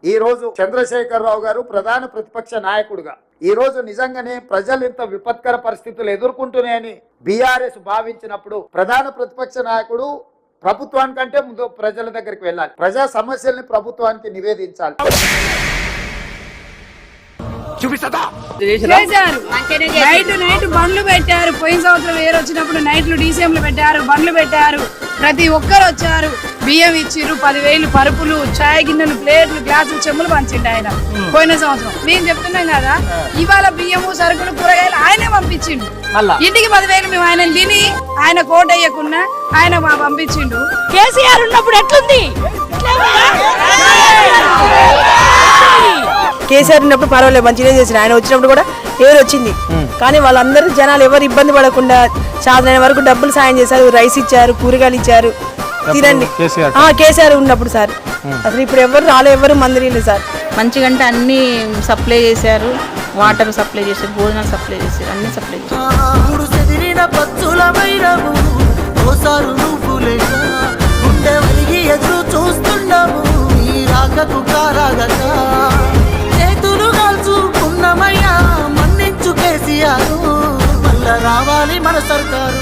ఈ రోజు చంద్రశేఖరరావు గారు ప్రధాన ప్రతిపక్ష నాయకుడుగా ఈ రోజు నిజంగానే ప్రజలు ఇంత విపత్కర పరిస్థితులు ఎదుర్కొంటున్నాయని బీఆర్ఎస్ భావించినప్పుడు ప్రధాన ప్రతిపక్ష నాయకుడు ప్రభుత్వానికంటే ముందు ప్రజల దగ్గరికి వెళ్ళాలి, ప్రజా సమస్యల్ని ప్రభుత్వానికి నివేదించాలి. నైట్ బండ్లు పెట్టారు. పోయిన సంవత్సరం వేరు వచ్చినప్పుడు నైట్లు డీసీఎంలు పెట్టారు, బండ్లు పెట్టారు. ప్రతి ఒక్కరు వచ్చారు, బియ్యం ఇచ్చిర్రు, 10,000 పరుపులు, చాయ్ గిన్నెలు, ప్లేట్లు, గ్లాసులు, చెమ్ములు పంచిండు ఆయన పోయిన సంవత్సరం. మేము చెప్తున్నాం కదా, ఇవాళ బియ్యము, సరుకులు, కూరగాయలు ఆయనే పంపించిండు. ఇంటికి 10,000 మేము ఆయన తిని ఆయన కోట్ వేయకున్నా ఆయన పంపించిండు. కేసీఆర్ ఉన్నప్పుడు ఎట్లుంది? కేసీఆర్ ఉన్నప్పుడు పర్వాలేదు, మంచిగా చేసిన. ఆయన వచ్చినప్పుడు కూడా ఎవరు వచ్చింది, కానీ వాళ్ళందరూ జనాలు ఎవరు ఇబ్బంది పడకుండా సాధన వరకు డబ్బులు సాయం చేశారు, రైస్ ఇచ్చారు, కూరగాయలు ఇచ్చారు. తినండి కేసీఆర్ ఉన్నప్పుడు సార్. అసలు ఇప్పుడు ఎవరు రాలే, ఎవరు మందిరీలు సార్. మంచిగా అంటే అన్ని సప్లై చేశారు, వాటర్ సప్లై చేశారు, భోజనాలు సప్లై చేశారు, అన్ని సప్లై చేశారు. చేతులు కాల్చుకున్నమయ్యా, మన్నించు కేసీఆర్, మళ్ళా రావాలి మన సర్కారు.